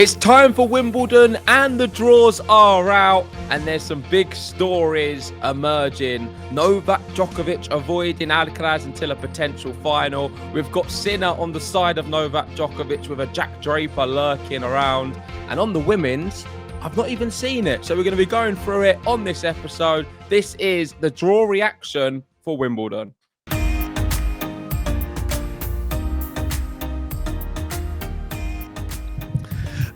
It's time for Wimbledon and the draws are out and there's some big stories emerging. Novak Djokovic avoiding Alcaraz until a potential final. We've got Sinner on the side of Novak Djokovic with a Jack Draper lurking around. And on the women's, I've not even seen it. So we're going to be going through it on this episode. This is the draw reaction for Wimbledon.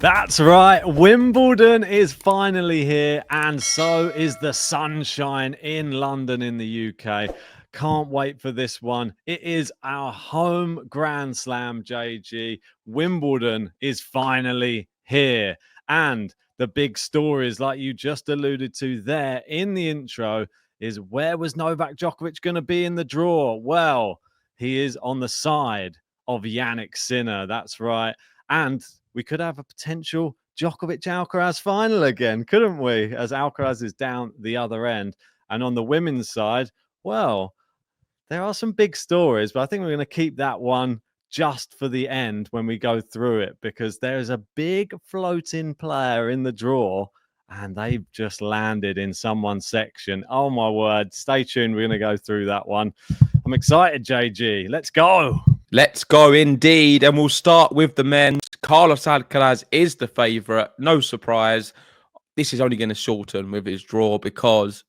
That's right. Wimbledon is finally here, and so is the sunshine in London in the UK. Can't wait for this one. It is our home Grand Slam, JG. Wimbledon is finally here. And the big stories, like you just alluded to there in the intro, is where was Novak Djokovic going to be in the draw? Well, he is on the side of Jannik Sinner. That's right. And we could have a potential Djokovic-Alcaraz final again, couldn't we? As Alcaraz is down the other end. And on the women's side, well, there are some big stories, but I think we're going to keep that one just for the end when we go through it, because there's a big floating player in the draw and they've just landed in someone's section. Oh, my word. Stay tuned. We're going to go through that one. I'm excited, JG. Let's go. Let's go indeed. And we'll start with the men. Carlos Alcaraz is the favourite. No surprise. This is only going to shorten with his draw because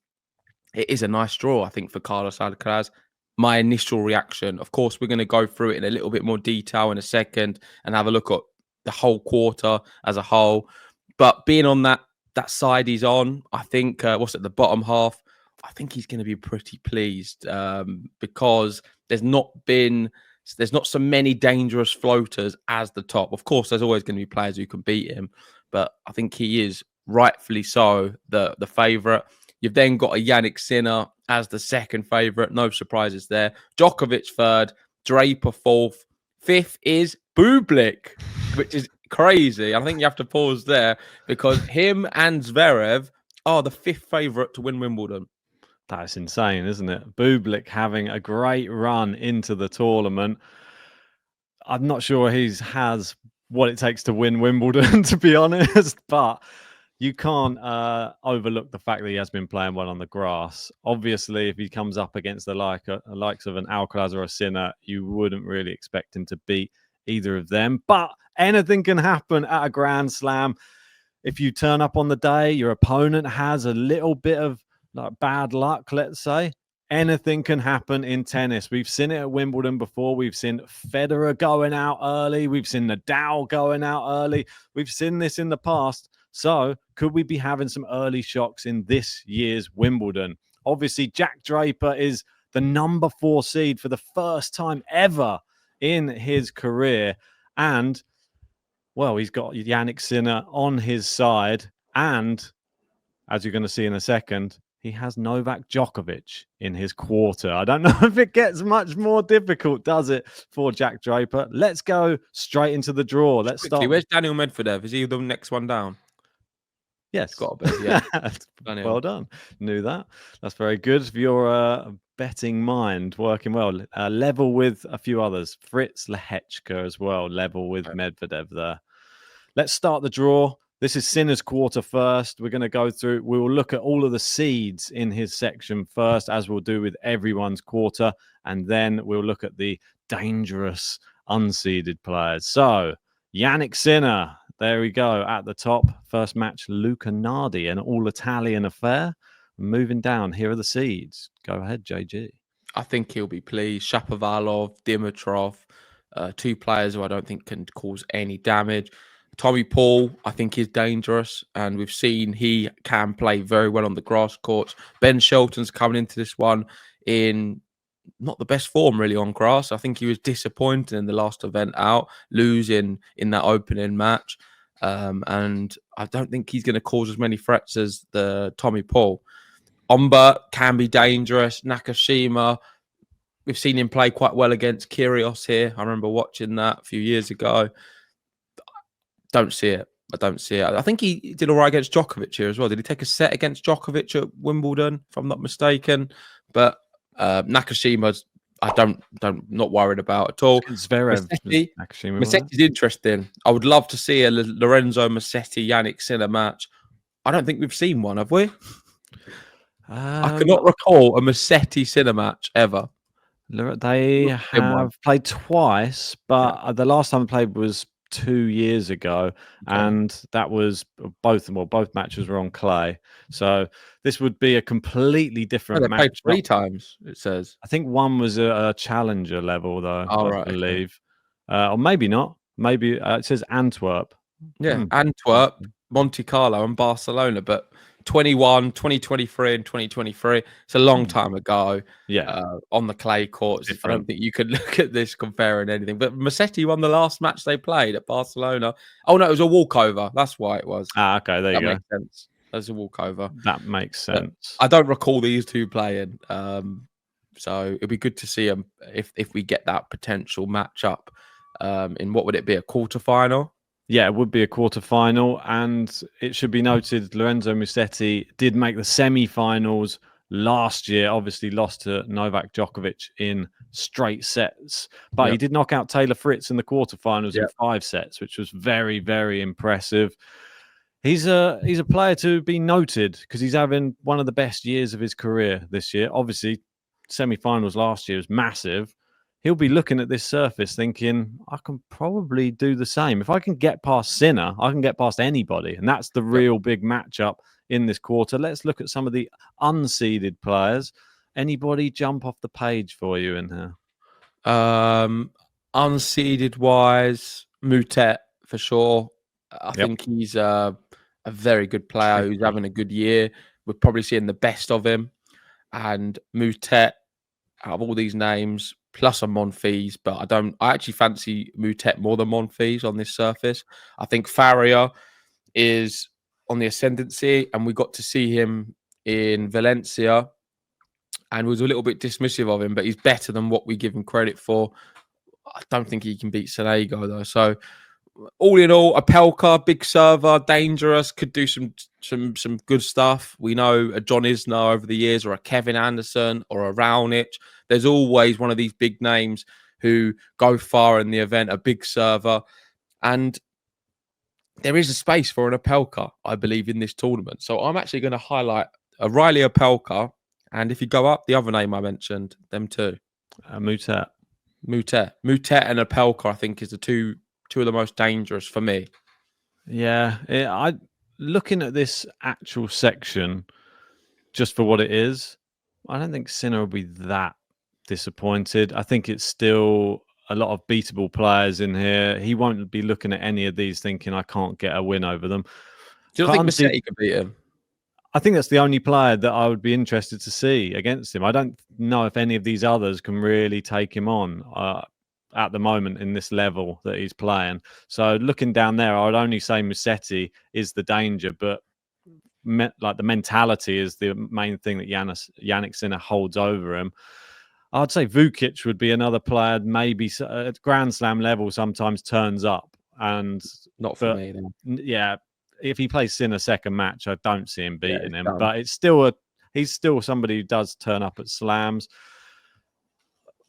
it is a nice draw, I think, for Carlos Alcaraz. My initial reaction, of course, we're going to go through it in a little bit more detail in a second and have a look at the whole quarter as a whole. But being on that side he's on, I think, what's at the bottom half, I think he's going to be pretty pleased because there's not so many dangerous floaters as the top. Of course, there's always going to be players who can beat him, but I think he is rightfully so the favourite. You've then got a Jannik Sinner as the second favourite. No surprises there. Djokovic third, Draper fourth. Fifth is Bublik, which is crazy. I think you have to pause there because him and Zverev are the fifth favourite to win Wimbledon. That's insane, isn't it? Bublik having a great run into the tournament. I'm not sure he has what it takes to win Wimbledon, to be honest, but you can't overlook the fact that he has been playing well on the grass. Obviously, if he comes up against the likes of an Alcaraz or a Sinner, you wouldn't really expect him to beat either of them. But anything can happen at a Grand Slam. If you turn up on the day, your opponent has a little bit of bad luck, let's say. Anything can happen in tennis. We've seen it at Wimbledon before. We've seen Federer going out early. We've seen Nadal going out early. We've seen this in the past. So could we be having some early shocks in this year's Wimbledon? Obviously, Jack Draper is the number 4 seed for the first time ever in his career. And, well, he's got Jannik Sinner on his side. And, as you're going to see in a second, he has Novak Djokovic in his quarter. I don't know if it gets much more difficult, does it, for Jack Draper? Let's go straight into the draw. Let's start. Where's Daniel Medvedev? Is he the next one down? Yes. It's got to be, yeah. Well done. Knew that. That's very good. Your betting mind working well. Level with a few others. Fritz Lehechka as well. Level with Medvedev there. Let's start the draw. This is Sinner's quarter first. We're going to go through. We will look at all of the seeds in his section first, as we'll do with everyone's quarter. And then we'll look at the dangerous unseeded players. So, Jannik Sinner. There we go at the top. First match, Luca Nardi, an all-Italian affair. Moving down, here are the seeds. Go ahead, JG. I think he'll be pleased. Shapovalov, Dimitrov, 2 players who I don't think can cause any damage. Tommy Paul, I think, is dangerous, and we've seen he can play very well on the grass courts. Ben Shelton's coming into this one in not the best form, really, on grass. I think he was disappointed in the last event out, losing in that opening match. And I don't think he's going to cause as many threats as the Tommy Paul. Humbert can be dangerous. Nakashima, we've seen him play quite well against Kyrgios here. I remember watching that a few years ago. Don't see it. I don't see it. I think he did all right against Djokovic here as well. Did he take a set against Djokovic at Wimbledon, if I'm not mistaken? But Nakashima's, not worried about at all. Zverev Musetti's interesting. I would love to see a Lorenzo Musetti Yannick Sinner match. I don't think we've seen one, have we? I cannot recall a Musetti Sinner match ever. They have played twice, but the last time they played was 2 years ago, and that was both matches were on clay. So this would be a completely different match. They played 3 times, it says. I think one was a challenger level, though, I believe. Okay. Or maybe not. Maybe it says Antwerp. Yeah, Antwerp, Monte Carlo, and Barcelona, but 2023 and 2023. It's a long time ago. Yeah, on the clay courts. I don't think you could look at this comparing anything. But Musetti won the last match they played at Barcelona. Oh no, it was a walkover. That's why it was. Okay, there you go. That makes sense. That's a walkover. That makes sense. I don't recall these two playing. So it'd be good to see them if we get that potential matchup. In what would it be, a quarterfinal? Yeah, it would be a quarterfinal, and it should be noted Lorenzo Musetti did make the semi-finals last year. Obviously, lost to Novak Djokovic in straight sets, but he did knock out Taylor Fritz in the quarterfinals in 5 sets, which was very, very impressive. He's a player to be noted because he's having one of the best years of his career this year. Obviously, semi-finals last year was massive. He'll be looking at this surface thinking, I can probably do the same. If I can get past Sinner, I can get past anybody. And that's the real big matchup in this quarter. Let's look at some of the unseeded players. Anybody jump off the page for you in here? Unseeded wise, Mutet for sure. I think he's a very good player who's having a good year. We're probably seeing the best of him. And Mutet, out of all these names, plus a Monfils, but I actually fancy Mutet more than Monfils on this surface. I think Faria is on the ascendancy, and we got to see him in Valencia and was a little bit dismissive of him, but he's better than what we give him credit for. I don't think he can beat Sonego though. So all in all, Opelka, big server, dangerous, could do some good stuff. We know a John Isner over the years, or a Kevin Anderson, or a Raonic. There's always one of these big names who go far in the event, a big server. And there is a space for an Opelka, I believe, in this tournament. So I'm actually going to highlight a Riley Opelka. And if you go up, the other name I mentioned, them two. Mutet and Opelka, I think, is the two of the most dangerous for me. Yeah, looking at this actual section, just for what it is, I don't think Sinner will be that disappointed. I think it's still a lot of beatable players in here. He won't be looking at any of these thinking, I can't get a win over them. Do you think Musetti could beat him? I think that's the only player that I would be interested to see against him. I don't know if any of these others can really take him on at the moment in this level that he's playing. So looking down there, I would only say Musetti is the danger, but like the mentality is the main thing that Yannick Sinner holds over him. I'd say Vukic would be another player, maybe at Grand Slam level, sometimes turns up. And not for me, then. Yeah, if he plays Sinner second match, I don't see him beating him. Done. But he's still somebody who does turn up at slams.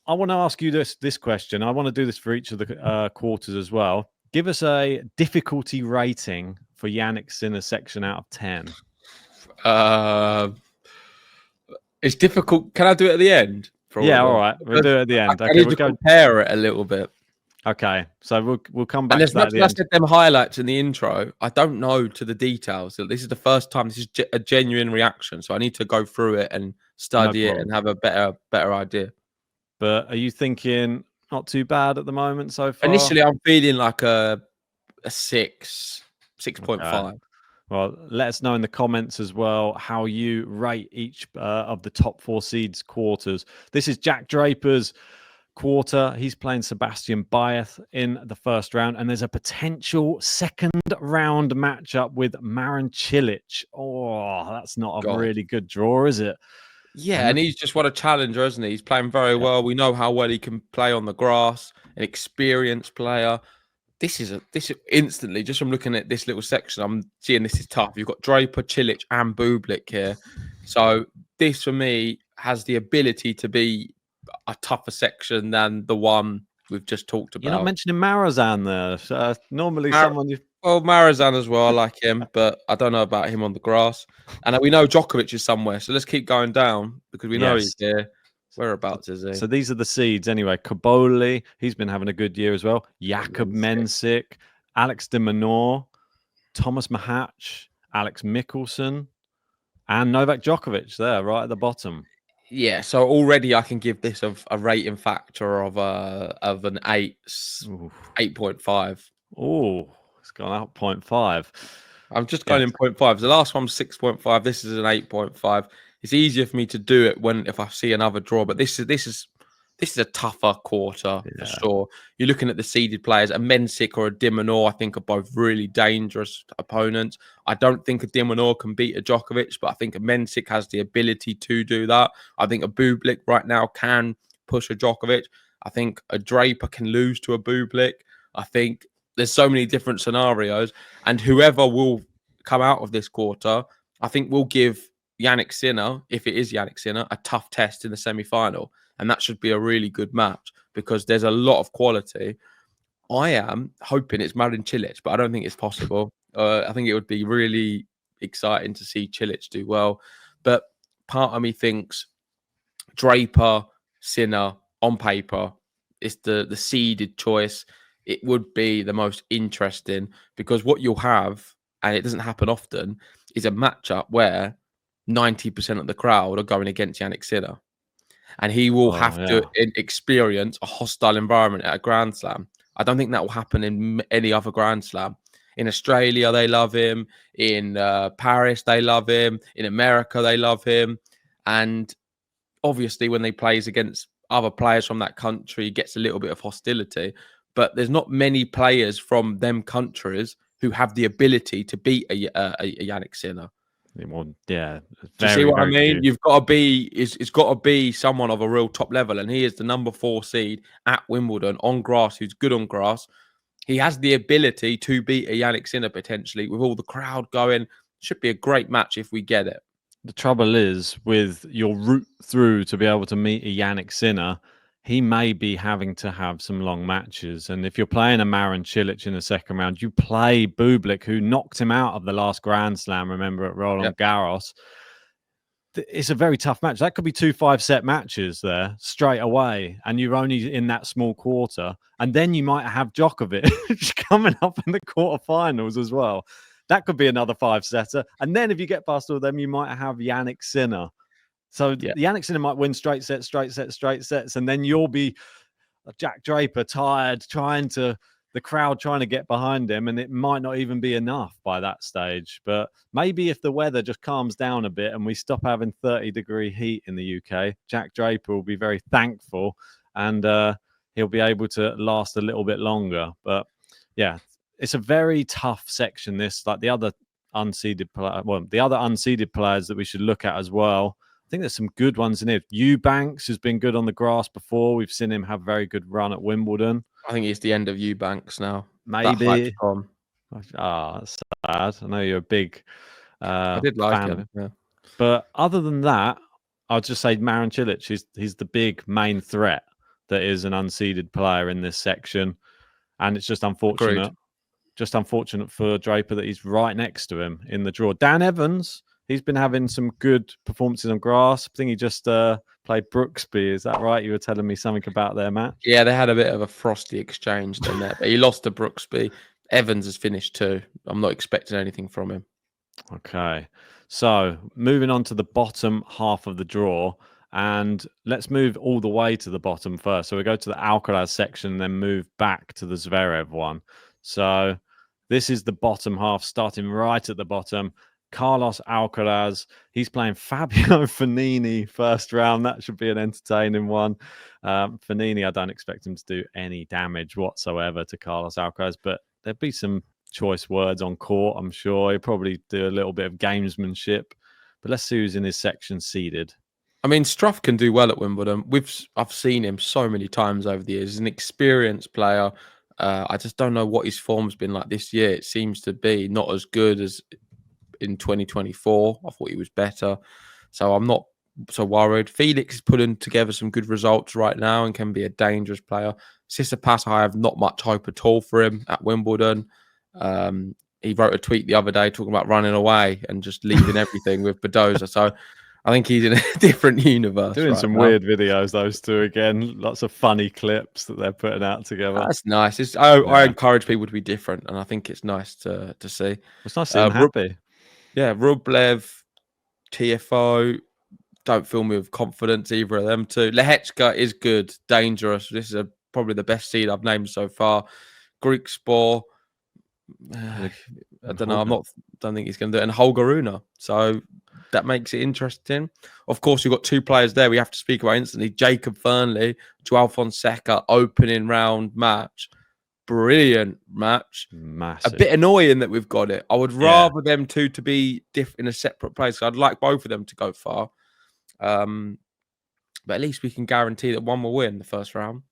I want to ask you this question. I want to do this for each of the quarters as well. Give us a difficulty rating for Yannick Sinner's section out of 10. It's difficult. Can I do it at the end? All right. We'll do it at the end. I need to compare it a little bit. Okay, so we'll come back to that. I said them highlights in the intro. I don't know to the details. This is the first time. This is a genuine reaction, so I need to go through it and study it and have a better idea. But are you thinking not too bad at the moment so far? Initially, I'm feeling like a 6.5. Okay. Well, let us know in the comments as well how you rate each of the top 4 seeds quarters. This is Jack Draper's quarter. He's playing Sebastian Baez in the first round, and there's a potential second round matchup with Marin Cilic. Oh, that's not a really good draw, is it? Yeah, and he's just won a challenger, hasn't he? He's playing very well. We know how well he can play on the grass, an experienced player. This instantly, just from looking at this little section, I'm seeing this is tough. You've got Draper, Cilic, and Bublik here. So this, for me, has the ability to be a tougher section than the one we've just talked about. You're not mentioning Marazan there. Normally someone you... Well, Marazan as well. I like him, but I don't know about him on the grass. And we know Djokovic is somewhere, so let's keep going down because we know he's here. Whereabouts is he? So these are the seeds anyway. Kaboli, he's been having a good year as well. Jakub Mensik, Alex de Minaur, Thomas Mahatch, Alex Mickelson, and Novak Djokovic there, right at the bottom. Yeah, so already I can give this a rating factor of an 8.5. Oh, it's gone up 0.5. I'm just going in 0.5. The last one was 6.5. This is an 8.5. It's easier for me to do it if I see another draw, but this is a tougher quarter for sure. You're looking at the seeded players. A Mensik or a de Minaur, I think, are both really dangerous opponents. I don't think a de Minaur can beat a Djokovic, but I think a Mensik has the ability to do that. I think a Bublik right now can push a Djokovic. I think a Draper can lose to a Bublik. I think there's so many different scenarios, and whoever will come out of this quarter, I think will give Jannik Sinner, if it is Jannik Sinner, a tough test in the semi-final. And that should be a really good match because there's a lot of quality. I am hoping it's Marin Cilic, but I don't think it's possible. I think it would be really exciting to see Cilic do well. But part of me thinks Draper, Sinner, on paper, is the seeded choice. It would be the most interesting because what you'll have, and it doesn't happen often, is a matchup where 90% of the crowd are going against Jannik Sinner. And he will have to experience a hostile environment at a Grand Slam. I don't think that will happen in any other Grand Slam. In Australia, they love him. In Paris, they love him. In America, they love him. And obviously, when he plays against other players from that country, he gets a little bit of hostility. But there's not many players from them countries who have the ability to beat a Jannik Sinner. Well, yeah. Do you see what I mean? You've got to be, it's got to be someone of a real top level. And he is the number 4 seed at Wimbledon on grass, who's good on grass. He has the ability to beat a Jannik Sinner potentially with all the crowd going. Should be a great match if we get it. The trouble is with your route through to be able to meet a Jannik Sinner, he may be having to have some long matches. And if you're playing a Marin Cilic in the second round, you play Bublik, who knocked him out of the last Grand Slam, remember, at Roland Garros. It's a very tough match. That could be 2 5-set matches there straight away. And you're only in that small quarter. And then you might have Djokovic coming up in the quarterfinals as well. That could be another 5-setter. And then if you get past all of them, you might have Jannik Sinner. So Jannik Sinner might win straight sets, and then you'll be Jack Draper tired, the crowd trying to get behind him, and it might not even be enough by that stage. But maybe if the weather just calms down a bit and we stop having 30-degree heat in the UK, Jack Draper will be very thankful, and he'll be able to last a little bit longer. But yeah, it's a very tough section. This, like the other unseeded players that we should look at as well. I think there's some good ones in here. Eubanks has been good on the grass before. We've seen him have a very good run at Wimbledon. I think it's the end of Eubanks now. Maybe. That's sad. I know you're a big I did like him. Yeah. But other than that, I'll just say Marin Cilic. He's the big main threat that is an unseeded player in this section. And it's just unfortunate. Agreed. Just unfortunate for Draper that he's right next to him in the draw. Dan Evans, he's been having some good performances on grass. I think he just played Brooksby. Is that right? You were telling me something about their match. Yeah, they had a bit of a frosty exchange done there. But he lost to Brooksby. Evans has finished too. I'm not expecting anything from him. Okay. So moving on to the bottom half of the draw. And let's move all the way to the bottom first. So we go to the Alcaraz section and then move back to the Zverev one. So this is the bottom half, starting right at the bottom. Carlos Alcaraz, he's playing Fabio Fognini first round. That should be an entertaining one. Fognini, I don't expect him to do any damage whatsoever to Carlos Alcaraz, but there'll be some choice words on court, I'm sure. He'll probably do a little bit of gamesmanship. But let's see who's in his section seeded. I mean, Struff can do well at Wimbledon. I've seen him so many times over the years. He's an experienced player. I just don't know what his form's been like this year. It seems to be not as good as in 2024. I thought he was better. So I'm not so worried. Felix is putting together some good results right now and can be a dangerous player. Tsitsipas, I have not much hope at all for him at Wimbledon. He wrote a tweet the other day talking about running away and just leaving everything with Badoza. So I think he's in a different universe. Doing right some now. weird videos, those two again. Lots of funny clips that they're putting out together. That's nice. I encourage people to be different, and I think it's nice to see. It's nice to see them happy. Rublev, TFO. Don't fill me with confidence, either of them two. Lehechka is good, dangerous. This is probably the best seed I've named so far. Greek Spore. I don't know. Don't think he's going to do it. And Holger. So that makes it interesting. Of course, we've got two players there we have to speak about instantly. Jacob Fernley, Joao Fonseca, opening round match. Brilliant match. Massive. A bit annoying that we've got it. I would rather them two to be in a separate place. I'd like both of them to go far. But at least we can guarantee that one will win the first round.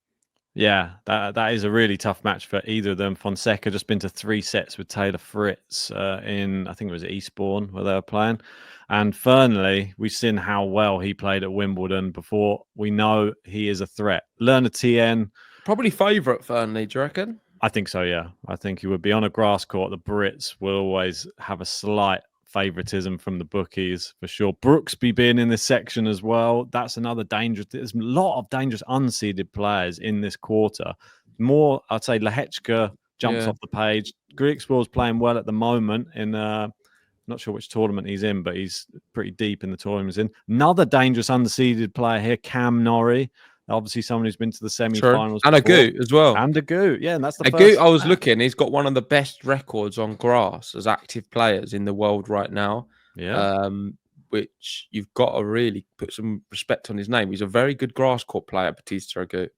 Yeah, that is a really tough match for either of them. Fonseca just been to 3 sets with Taylor Fritz in, I think it was Eastbourne where they were playing. And Fernley, we've seen how well he played at Wimbledon before. We know he is a threat. Lerner TN. Probably favourite Fernley, do you reckon? I think so, yeah. I think he would be on a grass court. The Brits will always have a slight favoritism from the bookies for sure. Brooksby being in this section as well. That's another dangerous. There's a lot of dangerous unseeded players in this quarter. More, I'd say Lehechka jumps off the page. Greek Spor's playing well at the moment in not sure which tournament he's in, but he's pretty deep in the tournament he's in. Another dangerous unseeded player here, Cam Norrie. Obviously, someone who's been to the semi-finals. And Agut as well. And Agut, yeah. And that's the Agut, I was looking, he's got one of the best records on grass as active players in the world right now. Yeah. Which you've got to really put some respect on his name. He's a very good grass court player, Batista Agut.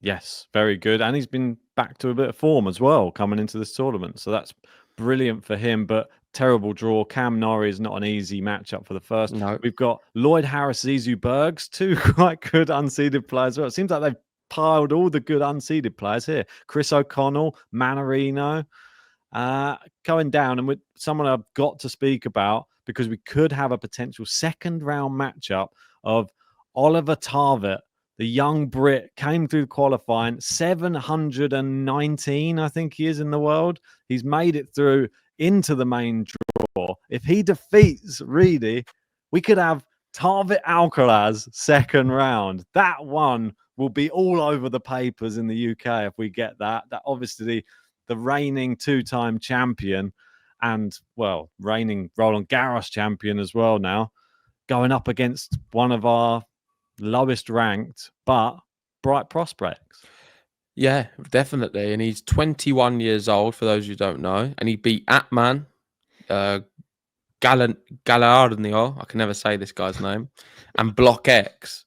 Yes, very good. And he's been back to a bit of form as well coming into this tournament. So that's brilliant for him. But terrible draw. Cam Norrie is not an easy matchup for the first. No. We've got Lloyd Harris, Zizou Bergs, two quite good unseeded players. Well, it seems like they've piled all the good unseeded players here. Chris O'Connell, Manarino, going down. And with someone I've got to speak about because we could have a potential second round matchup of Oliver Tarvett. The young Brit came through qualifying, 719, I think he is in the world. He's made it through into the main draw. If he defeats Reedy, we could have Tarvett Alcaraz second round. That one will be all over the papers in the UK if we get that. That obviously the reigning 2-time champion and, well, reigning Roland Garros champion as well now, going up against one of our lowest ranked but bright prospects. Yeah, definitely. And he's 21 years old, for those who don't know. And he beat Atman, Galarnio, I can never say this guy's name, and Block X,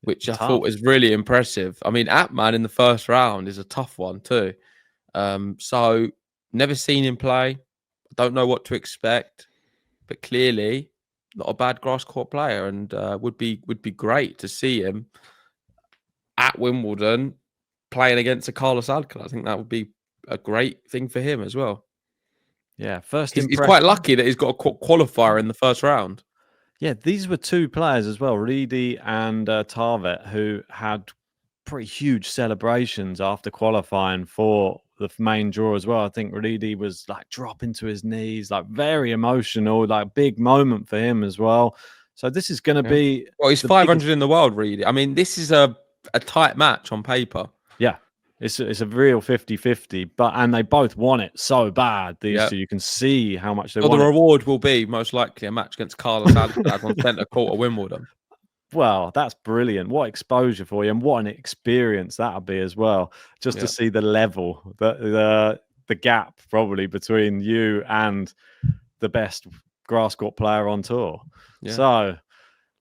which I thought was really impressive. I mean, Atman in the first round is a tough one too. So never seen him play. Don't know what to expect, but clearly not a bad grass court player, and would be great to see him at Wimbledon playing against a Carlos Alcaraz. I think that would be a great thing for him as well. Yeah, he's quite lucky that he's got a qualifier in the first round. Yeah, these were two players as well, Reedy and Tarvett, who had pretty huge celebrations after qualifying for the main draw as well. I think Reedy was like dropping to his knees, like very emotional, like big moment for him as well. So this is going to be... Well, he's 500 in the world, Reedy. I mean, this is a tight match on paper. Yeah, it's a real 50-50, and they both want it so bad. These two, you can see how much they want. The reward will be most likely a match against Carlos Alcaraz on centre court at Wimbledon. Well, that's brilliant. What exposure for you, and what an experience that'll be as well. Just to see the level, the gap probably between you and the best grass court player on tour. Yeah. So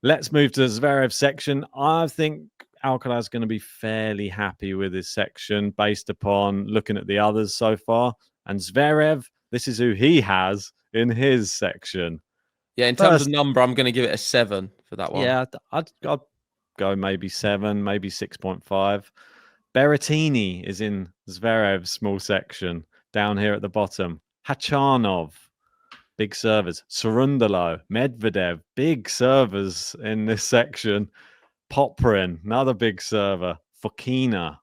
let's move to the Zverev section. I think Alcaraz is going to be fairly happy with his section based upon looking at the others so far. And Zverev, this is who he has in his section. Yeah, in terms of number, I'm going to give it a 7 for that one. Yeah, I'd go maybe 7, maybe 6.5. Berrettini is in Zverev's small section down here at the bottom. Hachanov, big servers. Cerundolo, Medvedev, big servers in this section. Poprin, another big server. Fokina.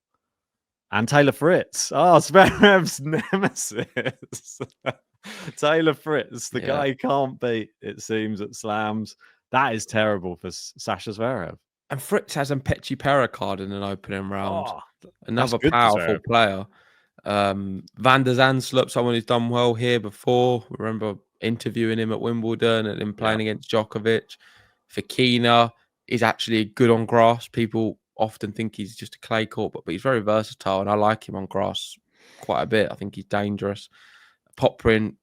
And Taylor Fritz. Oh, Zverev's nemesis. Taylor Fritz, the guy he can't beat, it seems, at slams. That is terrible for Sasha Zverev. And Fritz has a Petchy card in an opening round. Oh, another powerful player. Van der Zandschulp, someone who's done well here before. Remember interviewing him at Wimbledon and him playing against Djokovic. Fokina is actually good on grass. People often think he's just a clay court, but he's very versatile, and I like him on grass quite a bit. I think he's dangerous. Poprin,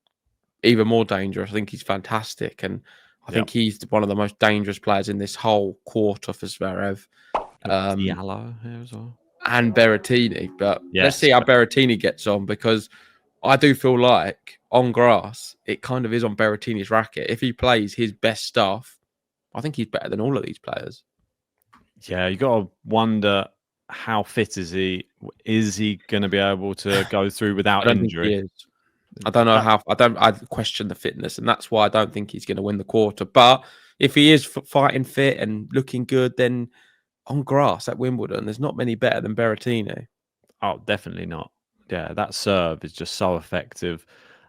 even more dangerous. I think he's fantastic, and I think he's one of the most dangerous players in this whole quarter for Zverev. Eala here as well. And Berrettini. But let's see how Berrettini gets on, because I do feel like on grass, it kind of is on Berrettini's racket. If he plays his best stuff, I think he's better than all of these players. Yeah, you got to wonder, how fit is he? Is he going to be able to go through without injury? I don't know how. I question the fitness, and that's why I don't think he's going to win the quarter. But if he is fighting fit and looking good, then on grass at Wimbledon, there's not many better than Berrettini. Oh, definitely not. Yeah, that serve is just so effective.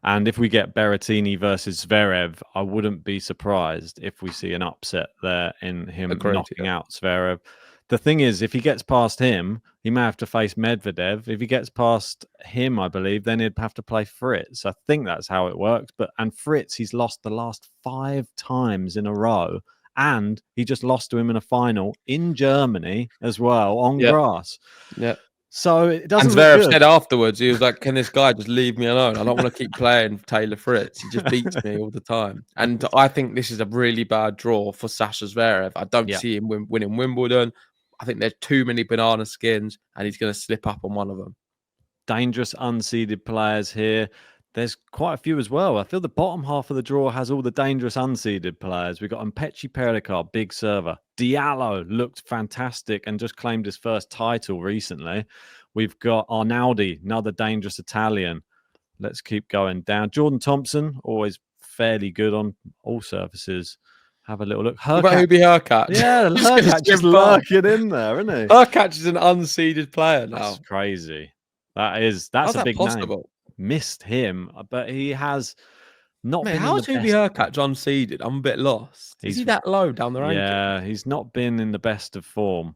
And if we get Berrettini versus Zverev, I wouldn't be surprised if we see an upset there in him knocking out Zverev. The thing is, if he gets past him, he may have to face Medvedev. If he gets past him, I believe, then he'd have to play Fritz. I think that's how it works. And Fritz, he's lost the last 5 times in a row. And he just lost to him in a final in Germany as well on grass. Yeah. So it doesn't. And Zverev said afterwards, he was like, "Can this guy just leave me alone? I don't want to keep playing Taylor Fritz. He just beats me all the time." And I think this is a really bad draw for Sasha Zverev. I don't see him winning Wimbledon. I think there's too many banana skins, and he's going to slip up on one of them. Dangerous unseeded players here. There's quite a few as well. I feel the bottom half of the draw has all the dangerous unseeded players. We've got Krejcikova, big server. Diallo looked fantastic and just claimed his first title recently. We've got Arnaldi, another dangerous Italian. Let's keep going down. Jordan Thompson, always fairly good on all surfaces. Have a little look. Hurkacz? Yeah, Hurkacz just lurking in there, isn't he? Hurkacz is an unseeded player now. That's crazy. That's a big name. Missed him, but he has not been. How is Hurkacz unseeded? I'm a bit lost. Is he that low down the ranking? Yeah, he's not been in the best of form.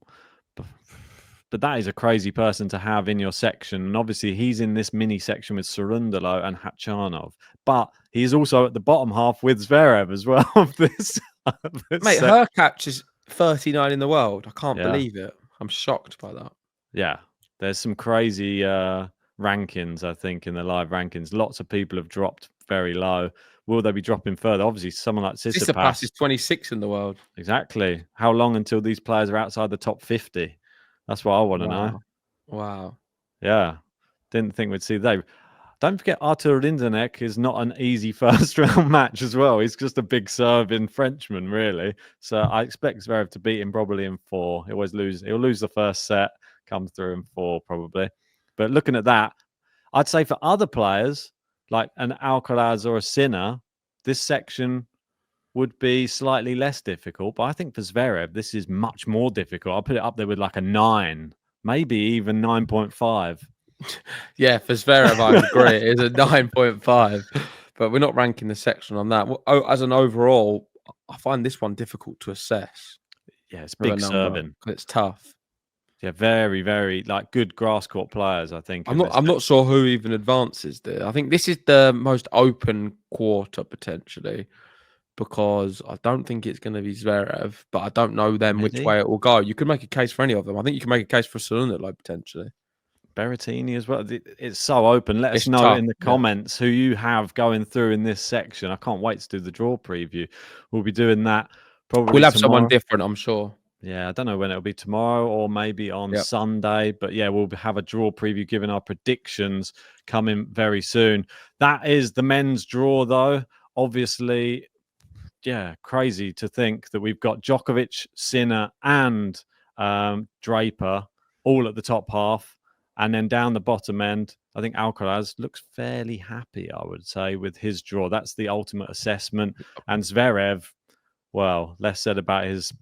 But that is a crazy person to have in your section. And obviously, he's in this mini section with Cerundolo and Khachanov. But he's also at the bottom half with Zverev as well. Mate, Hurkacz is 39 in the world. I can't believe it. I'm shocked by that. Yeah, there's some crazy rankings, I think, in the live rankings. Lots of people have dropped very low. Will they be dropping further? Obviously, someone like Tsitsipas is 26 in the world. Exactly. How long until these players are outside the top 50? That's what I want to know. Wow. Yeah. Didn't think we'd see that. Don't forget, Artur Rinderknech is not an easy first round match as well. He's just a big serving Frenchman, really. So I expect Zverev to beat him probably in 4. He'll lose the first set, come through in 4 probably. But looking at that, I'd say for other players like an Alcaraz or a Sinner, this section would be slightly less difficult. But I think for Zverev, this is much more difficult. I'll put it up there with like a 9, maybe even 9.5. Yeah, for Zverev, I agree. It is a 9.5. But we're not ranking the section on that. As an overall, I find this one difficult to assess. Yeah, it's big serving. It's tough. Yeah, very, very good grass court players, I think. I'm not sure who even advances there. I think this is the most open quarter potentially, because I don't think it's going to be Zverev, but I don't know which way it will go. You could make a case for any of them. I think you can make a case for Cerundolo potentially. Berrettini as well. It's so open. Let us know in the comments who you have going through in this section. I can't wait to do the draw preview. We'll be doing that probably. We'll have tomorrow. Someone different, I'm sure. Yeah, I don't know when it'll be, tomorrow or maybe on Sunday. But yeah, we'll have a draw preview, giving our predictions coming very soon. That is the men's draw, though. Obviously, yeah, crazy to think that we've got Djokovic, Sinner, and Draper all at the top half. And then down the bottom end, I think Alcaraz looks fairly happy, I would say, with his draw. That's the ultimate assessment. And Zverev, well, less said about his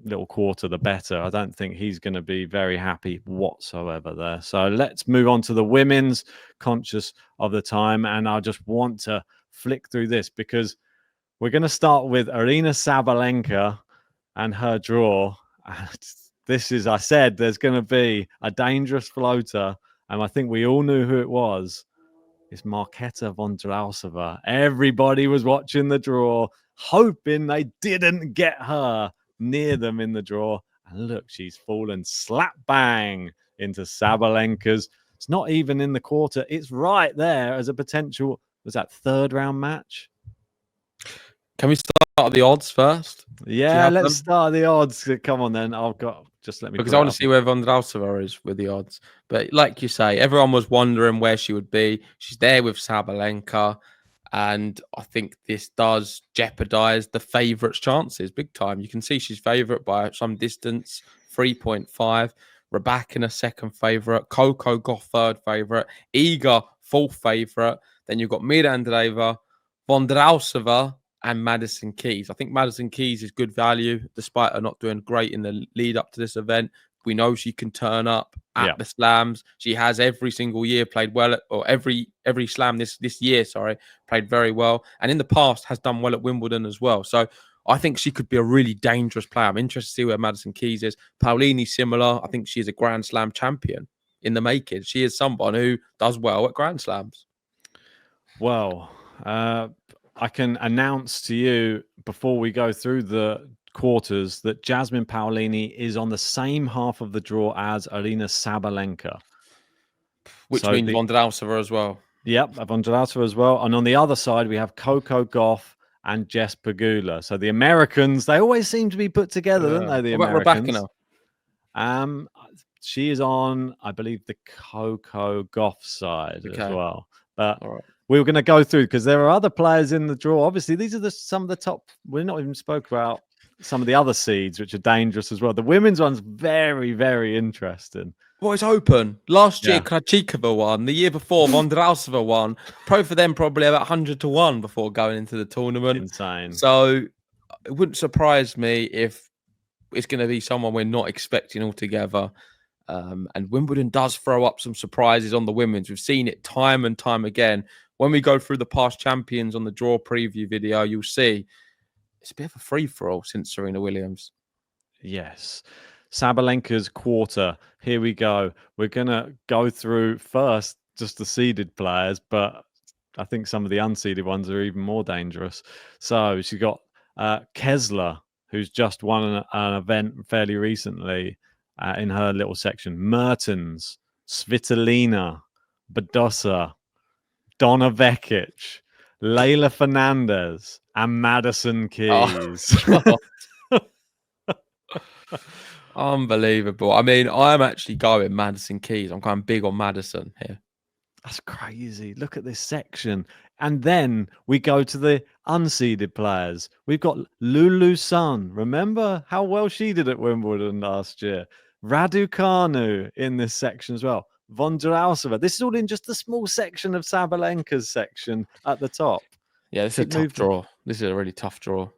little quarter, the better. I don't think he's going to be very happy whatsoever there. So let's move on to the women's, conscious of the time. And I just want to flick through this because we're going to start with Aryna Sabalenka and her draw. This is, I said, there's going to be a dangerous floater. And I think we all knew who it was. It's Marketa Vondrousova. Everybody was watching the draw, hoping they didn't get her near them in the draw. And look, she's fallen slap bang into Sabalenka's. It's not even in the quarter. It's right there as a potential, was that third round match? Can we start at the odds first? Yeah, let's start the odds. Come on then. Just let me. Because I want to see where Vondrousova is with the odds. But like you say, everyone was wondering where she would be. She's there with Sabalenka. And I think this does jeopardize the favourite's chances big time. You can see she's favourite by some distance, 3.5. Rybakina second favourite. Coco Gauff third favourite. Eala fourth favourite. Then you've got Mirandreva, Vondrousova, and Madison Keys. I think Madison Keys is good value, despite her not doing great in the lead up to this event. We know she can turn up at the slams. She has every single year played well, or every slam this year, played very well. And in the past has done well at Wimbledon as well. So I think she could be a really dangerous player. I'm interested to see where Madison Keys is. Paolini, similar. I think she is a Grand Slam champion in the making. She is someone who does well at Grand Slams. Well, I can announce to you before we go through the quarters that Jasmine Paolini is on the same half of the draw as Aryna Sabalenka. Which means Vondrousova as well. Yep, Vondrousova as well. And on the other side, we have Coco Gauff and Jess Pegula. So the Americans, they always seem to be put together, don't they? The Americans. What about Rybakina? She is on, I believe, the Coco Gauff side as well. But we were going to go through because there are other players in the draw. Obviously, these are some of the top. We're not even spoke about some of the other seeds, which are dangerous as well. The women's one's very, very interesting. Well, it's open. Last year, Krejcikova won. The year before, Vondrousova won. Pro for them probably about 100-1 before going into the tournament. Insane. So it wouldn't surprise me if it's going to be someone we're not expecting altogether. And Wimbledon does throw up some surprises on the women's. We've seen it time and time again. When we go through the past champions on the draw preview video, you'll see it's a bit of a free-for-all since Serena Williams. Yes. Sabalenka's quarter. Here we go. We're going to go through first just the seeded players, but I think some of the unseeded ones are even more dangerous. So she's got Kessler, who's just won an event fairly recently in her little section. Mertens, Svitolina, Badosa, Donna Vekic, Leylah Fernandez, and Madison Keys. Oh, unbelievable. I mean, I'm actually going Madison Keys. I'm going big on Madison here. That's crazy. Look at this section. And then we go to the unseeded players. We've got Lulu Sun. Remember how well she did at Wimbledon last year? Raducanu in this section as well. Vondrousova. This is all in just a small section of Sabalenka's section at the top. Yeah, this is a tough draw. This is a really tough draw.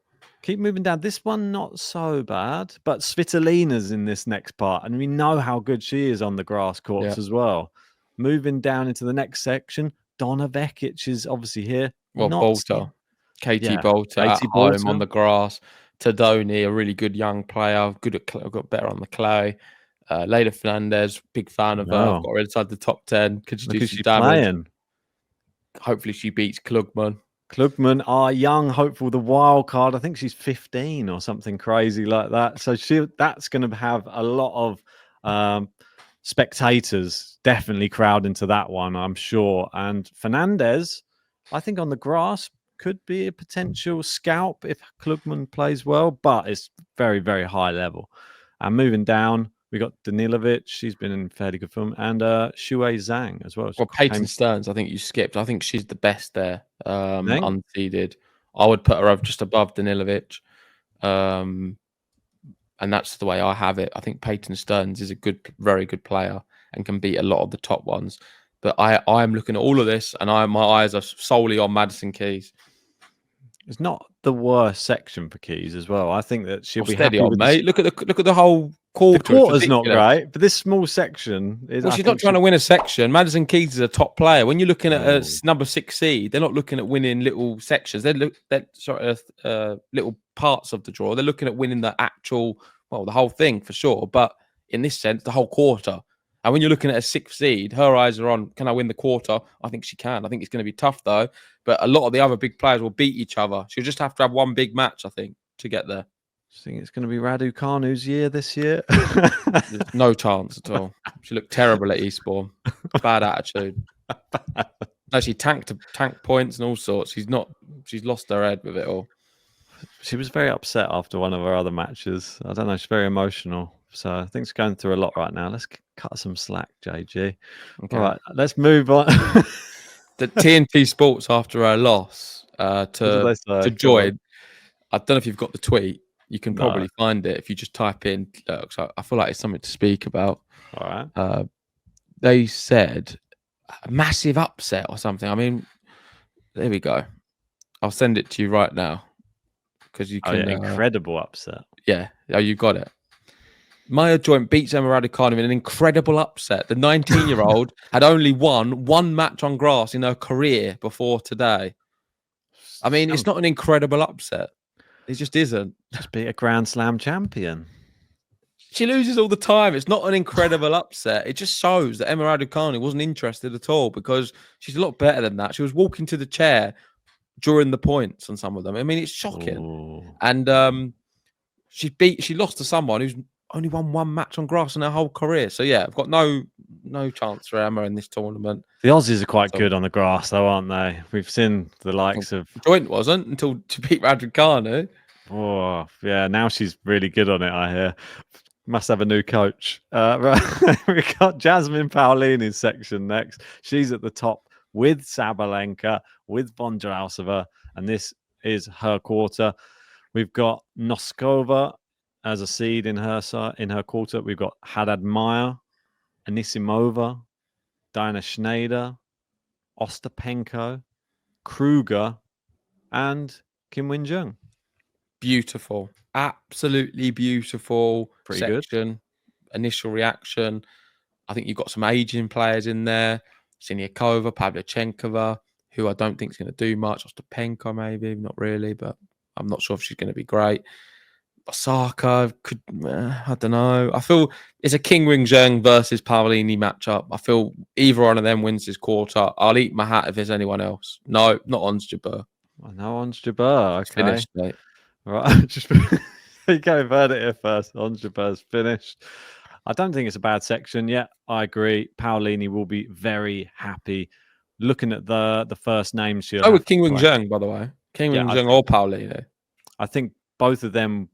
Keep moving down. This one, not so bad. But Svitolina's in this next part. And we know how good she is on the grass courts as well. Moving down into the next section, Donna Vekic is obviously here. Well, Bolter. Katie Bolter at home on the grass. Tadoni, a really good young player. Good at got better on the clay. Leylah Fernandez, big fan of her. Got her inside the top 10. Could she do some damage? Playing. Hopefully she beats Klugman. Klugman, our young hopeful, the wild card. I think she's 15 or something crazy like that. So that's going to have a lot of spectators definitely crowd into that one, I'm sure. And Fernandez, I think on the grass could be a potential scalp if Klugman plays well, but it's very, very high level. And moving down, we got Danilovic. She's been in fairly good form. And Shuai Zhang as well. Well, Peyton Stearns, I think you skipped. I think she's the best there, unseeded. I would put her just above Danilovic. And that's the way I have it. I think Peyton Stearns is a very good player and can beat a lot of the top ones. But I'm looking at all of this, and my eyes are solely on Madison Keys. It's not the worst section for Keys as well. I think that she'll be Steady happy on, with mate. Look at the whole quarter. The quarter's not ridiculous. great, but this small section is. Well, she's not trying to win a section. Madison Keys is a top player. When you're looking at a number 6 seed, they're not looking at winning little sections. They're little parts of the draw. They're looking at winning the actual, the whole thing for sure. But in this sense, the whole quarter. And when you're looking at a 6th seed, her eyes are on, can I win the quarter? I think she can. I think it's going to be tough, though. But a lot of the other big players will beat each other. She'll just have to have one big match, I think, to get there. I think it's going to be Raducanu's year this year. There's no chance at all. She looked terrible at Eastbourne. Bad attitude. No, she tanked points and all sorts. She's lost her head with it all. She was very upset after one of her other matches. I don't know. She's very emotional. So I think she's going through a lot right now. Let's cut some slack, JG. Okay. All right, let's move on. The TNT Sports, after her loss to Joy, I don't know if you've got the tweet. You can probably find it if you just type in. So I feel like it's something to speak about. All right. They said a massive upset or something. I mean, there we go. I'll send it to you right now because you can. Incredible upset. Yeah. Oh, you got it. Maya Joint beats Emma Raducanu in an incredible upset. The 19-year-old had only won one match on grass in her career before today. I mean, it's not an incredible upset. It just isn't. Just beat a Grand Slam champion. She loses all the time. It's not an incredible upset. It just shows that Emma Raducanu wasn't interested at all because she's a lot better than that. She was walking to the chair during the points on some of them. I mean, it's shocking. Ooh. And she lost to someone who's only won one match on grass in her whole career. So yeah, I've got no chance for Emma in this tournament. The Aussies are quite good on the grass, though, aren't they? We've seen the likes of Joint wasn't until to beat Raducanu. Oh yeah, now she's really good on it. I hear. Must have a new coach. Right. We got Jasmine Paolini's section next. She's at the top with Sabalenka, with Vondrousova, and this is her quarter. We've got Noskova as a seed in her quarter. We've got Haddad Maia, Anisimova, Diana Schneider, Ostapenko, Kruger, and Kim Win-jung. Beautiful. Absolutely beautiful. Pretty section. Good. Initial reaction. I think you've got some aging players in there. Siniakova, Pavlyuchenkova, who I don't think is going to do much. Ostapenko, maybe. Not really, but I'm not sure if she's going to be great. Osaka could, I don't know. I feel it's a King Wing-jung versus Paolini matchup. I feel either one of them wins this quarter. I'll eat my hat if there's anyone else. No, not Ons Jabeur. No, Ons Jabeur. Okay. Finished, mate. Right. Just there you go. Heard it here first. Ons Jabeur's finished. I don't think it's a bad section yet. I agree. Paolini will be very happy. Looking at the first name she'll have with King Wing-jung, by the way. King Wing-jung or Paolini. I think both of them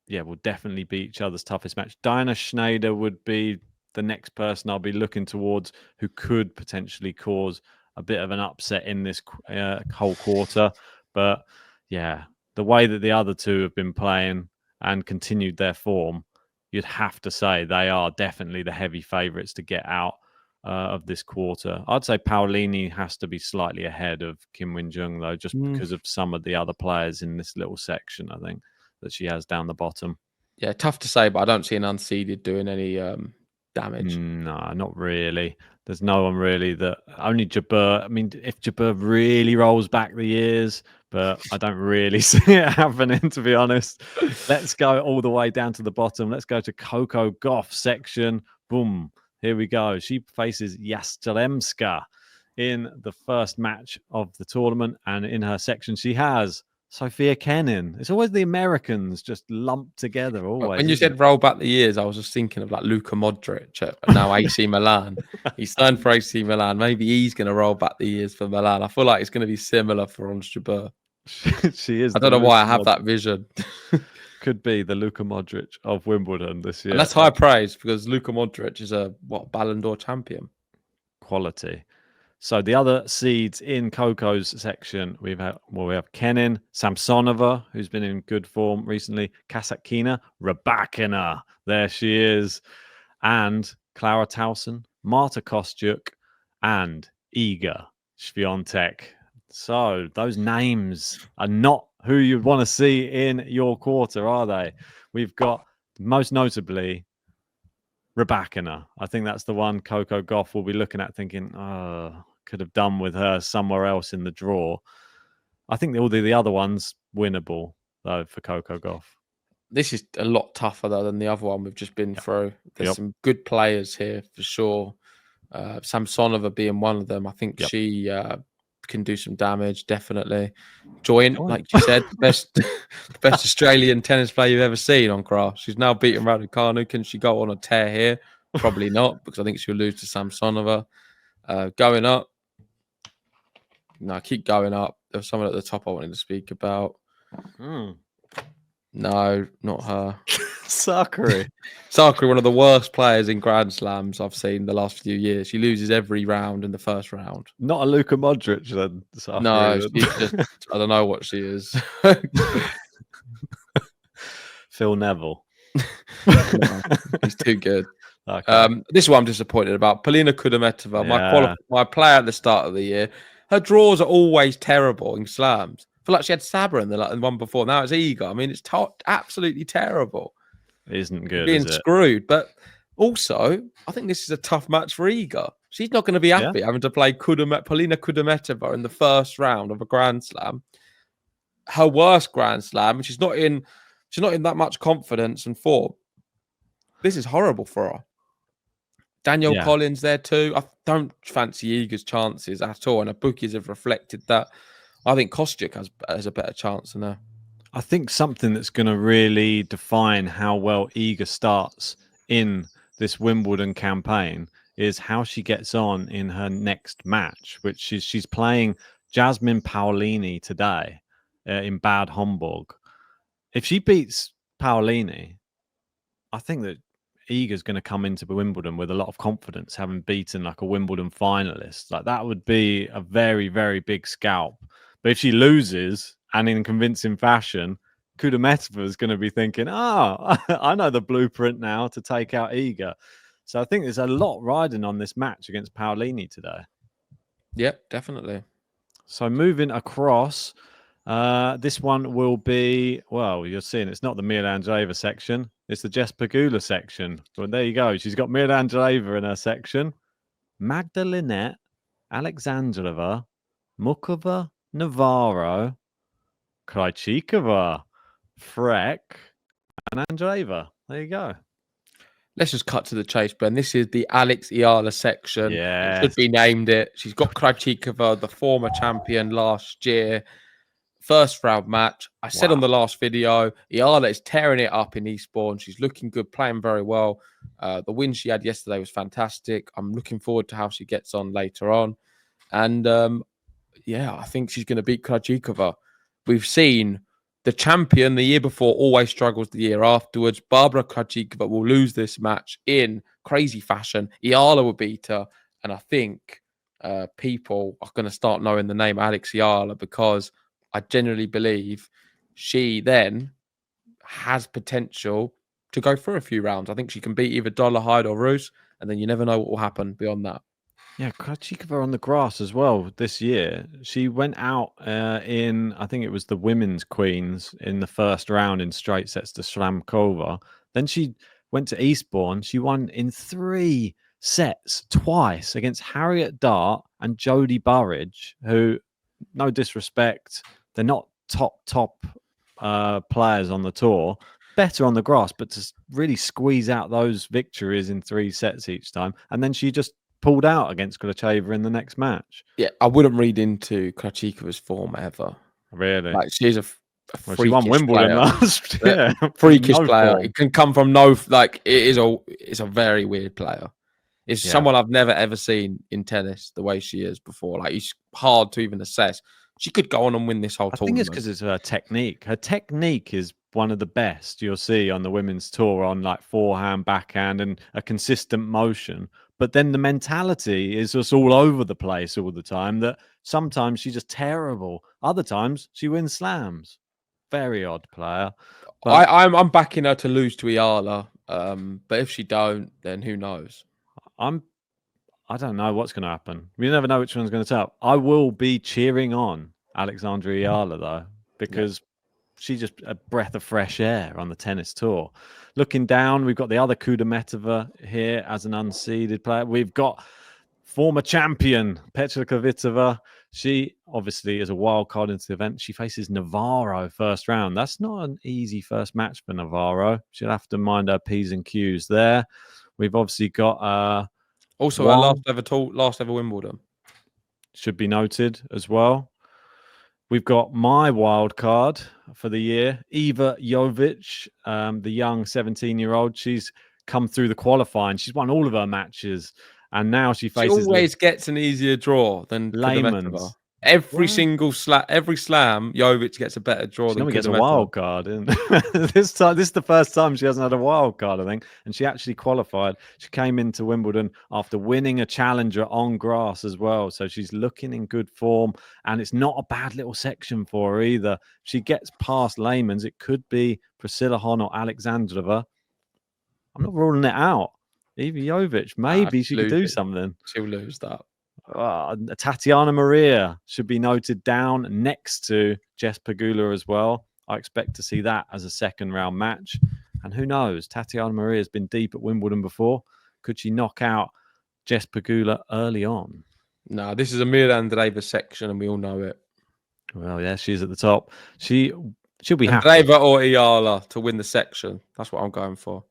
will definitely be each other's toughest match. Diana Schneider would be the next person I'll be looking towards who could potentially cause a bit of an upset in this whole quarter. But yeah, the way that the other two have been playing and continued their form, you'd have to say they are definitely the heavy favourites to get out of this quarter. I'd say Paolini has to be slightly ahead of Kim Win-jung, though, just because of some of the other players in this little section, I think, that she has down the bottom. Yeah, tough to say, but I don't see an unseeded doing any damage. No, not really. There's no one really that... Only Jabeur. I mean, if Jabeur really rolls back the years, but I don't really see it happening, to be honest. Let's go all the way down to the bottom. Let's go to Coco Gauff section. Boom. Here we go. She faces Yastremska in the first match of the tournament. And in her section, she has Sofia Kenin. It's always the Americans just lumped together. Always. When you said roll back the years, I was just thinking of like Luka Modric at now AC Milan. He's signed for AC Milan. Maybe he's going to roll back the years for Milan. I feel like it's going to be similar for Ons Jabeur. She is. I don't know why I have that vision. Could be the Luka Modric of Wimbledon this year. And that's high praise because Luka Modric is a Ballon d'Or champion. Quality. So the other seeds in Coco's section, we have Kenin, Samsonova, who's been in good form recently, Kasatkina, Rybakina, there she is, and Clara Towson, Marta Kostyuk, and Iga Swiatek. So those names are not who you'd want to see in your quarter, are they? We've got, most notably, Rybakina. I think that's the one Coco Gauff will be looking at thinking, oh, could have done with her somewhere else in the draw. I think all the other ones winnable, though, for Coco Gauff. This is a lot tougher, though, than the other one we've just been through. There's some good players here, for sure. Samsonova being one of them. I think she can do some damage, definitely. Joint, like you said, the best Australian tennis player you've ever seen on grass. She's now beating Raducanu. Can she go on a tear here? Probably not, because I think she'll lose to Samsonova. Going up. No, keep going up. There was someone at the top I wanted to speak about. No, not her. Sakari. Sakari, one of the worst players in Grand Slams I've seen the last few years. She loses every round in the first round. Not a Luka Modric, then. Sakari, no, she's just, I don't know what she is. Phil Neville. No, he's too good. Okay. This is what I'm disappointed about. Polina Kudermetova, my player at the start of the year. Her draws are always terrible in slams. I feel like she had Saber in the one before. Now it's Iga. I mean, it's absolutely terrible. It isn't good. Being screwed. But also, I think this is a tough match for Iga. She's not going to be happy having to play Polina Kudermetova in the first round of a Grand Slam. Her worst Grand Slam, and she's not in that much confidence and form. This is horrible for her. Danielle Collins there too. I don't fancy Iga's chances at all, and her bookies have reflected that. I think Kostyuk has a better chance than her. I think something that's going to really define how well Iga starts in this Wimbledon campaign is how she gets on in her next match, which is she's playing Jasmine Paolini today in Bad Homburg. If she beats Paolini, I think that Iga's going to come into Wimbledon with a lot of confidence, having beaten like a Wimbledon finalist. Like that would be a very, very big scalp. But if she loses and in convincing fashion, Kudermetova is going to be thinking, I know the blueprint now to take out Iga. So I think there's a lot riding on this match against Paolini today. Yep, definitely. So moving across, this one will be, well, you're seeing it's not the Mira Andreeva section. It's the Jess Pegula section. Well, there you go. She's got Mira Andreeva in her section. Magdalena, Alexandrova, Mukova, Navarro, Krejcikova, Freck, and Andreeva. There you go. Let's just cut to the chase, Ben. This is the Alex Eala section. Yeah, should be named it. She's got Krejcikova, the former champion last year. First round match. I said on the last video, Eala is tearing it up in Eastbourne. She's looking good, playing very well. The win she had yesterday was fantastic. I'm looking forward to how she gets on later on. And I think she's going to beat Krejcikova. We've seen the champion the year before always struggles the year afterwards. Barbara Krejcikova will lose this match in crazy fashion. Eala will beat her. And I think people are going to start knowing the name Alex Eala because I genuinely believe she then has potential to go through a few rounds. I think she can beat either Dollarhide or Roos, and then you never know what will happen beyond that. Yeah, Krejcikova on the grass as well this year. She went out in, I think it was the Women's Queens in the first round in straight sets to Slamkova. Then she went to Eastbourne. She won in 3 sets twice against Harriet Dart and Jodie Burridge, who, no disrespect, they're not top players on the tour. Better on the grass, but to really squeeze out those victories in 3 sets each time. And then she just pulled out against Krejcikova in the next match. Yeah, I wouldn't read into Krejcikova's form ever. Really? Like she's a freakish she won Wimbledon player. last year. Freakish player. Form. It can come from it's a very weird player. It's someone I've never ever seen in tennis the way she is before. Like it's hard to even assess. She could go on and win this whole tournament. I think it's because it's her technique. Her technique is one of the best you'll see on the women's tour on like forehand, backhand, and a consistent motion. But then the mentality is just all over the place all the time that sometimes she's just terrible. Other times she wins slams. Very odd player. But I'm backing her to lose to Eala. But if she don't, then who knows? I'm I don't know what's going to happen. We never know which one's going to turn up. I will be cheering on Alexandra Eala, though, because she's just a breath of fresh air on the tennis tour. Looking down, we've got the other Kudermetova here as an unseeded player. We've got former champion Petra Kvitova. She obviously is a wild card into the event. She faces Navarro first round. That's not an easy first match for Navarro. She'll have to mind her P's and Q's there. We've obviously got also our last ever Wimbledon. Should be noted as well. We've got my wild card for the year, Iva Jovic, the young 17-year-old. She's come through the qualifying. She's won all of her matches. And now she faces... She always gets an easier draw than Layman's. Every slam, Jovic gets a better draw than She gets a wild card. This is the first time she hasn't had a wild card, I think. And she actually qualified. She came into Wimbledon after winning a challenger on grass as well. So she's looking in good form. And it's not a bad little section for her either. If she gets past Layman's, it could be Priscilla Hon or Alexandrova. I'm not ruling it out. Iva Jovic, maybe she could do something. She'll lose that. Tatiana Maria should be noted down next to Jess Pegula as well. I expect to see that as a second round match. And who knows? Tatiana Maria has been deep at Wimbledon before. Could she knock out Jess Pegula early on? No, this is a Miranda section and we all know it. Well, yeah, she's at the top. She'll be happy. Draper or Eala to win the section. That's what I'm going for.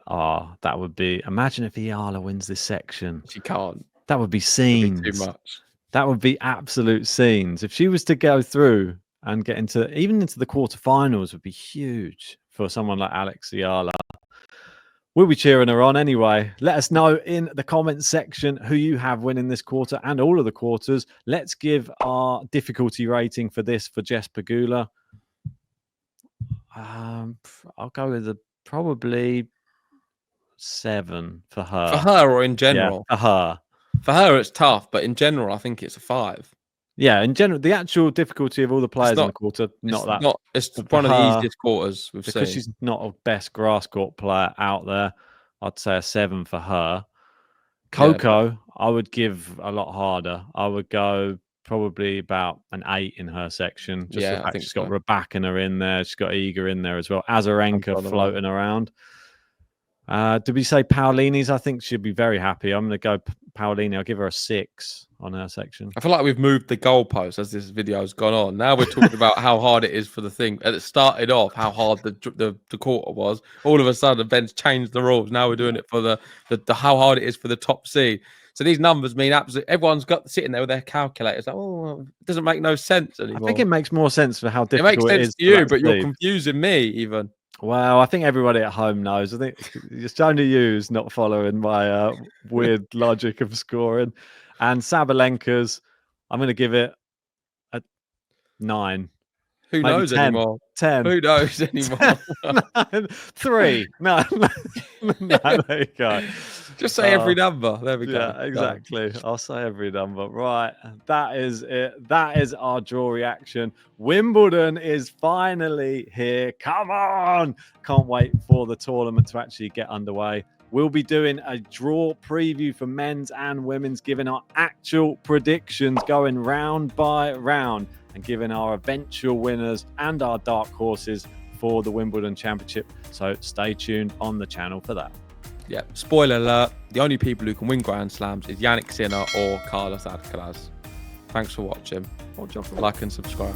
That would be... Imagine if Eala wins this section. She can't. That would be scenes. Too much. That would be absolute scenes. If she was to go through and get into the quarterfinals, would be huge for someone like Alex Eala. We'll be cheering her on anyway. Let us know in the comments section who you have winning this quarter and all of the quarters. Let's give our difficulty rating for this for Jess Pegula. I'll go with probably 7 for her. For her or in general? Yeah, for her. For her, it's tough, but in general, I think it's a 5. Yeah, in general, the actual difficulty of all the players in the quarter, It's one of the easiest quarters we've seen. Because she's not a best grass court player out there, I'd say a 7 for her. Coco, I would give a lot harder. I would go probably about an 8 in her section. Just the fact she's got Rybakina in there. She's got Iga in there as well. Azarenka floating around. Did we say Paolini's? I think she'd be very happy. I'm going to go Paolini. I'll give her a 6 on her section. I feel like we've moved the goalposts as this video has gone on. Now we're talking about how hard it is for the thing. And it started off how hard the quarter was. All of a sudden, Ben's changed the rules. Now we're doing it for the how hard it is for the top seed. So these numbers mean absolutely everyone's got sitting there with their calculators. Like, it doesn't make no sense anymore. I think it makes more sense for how difficult it makes sense to you, but you're confusing me even. Well, I think everybody at home knows. I think it's only you's not following my weird logic of scoring. And Sabalenka's, I'm going to give it a 9. Who knows 10. anymore? 10. Who knows anymore? 3. No, there you go. Just say every number. There we go. Yeah, exactly. I'll say every number. Right. That is it. That is our draw reaction. Wimbledon is finally here. Come on. Can't wait for the tournament to actually get underway. We'll be doing a draw preview for men's and women's, giving our actual predictions, going round by round and giving our eventual winners and our dark horses for the Wimbledon Championship. So stay tuned on the channel for that. Yeah, spoiler alert, the only people who can win Grand Slams is Yannick Sinner or Carlos Alcaraz. Thanks for watching. Like and subscribe.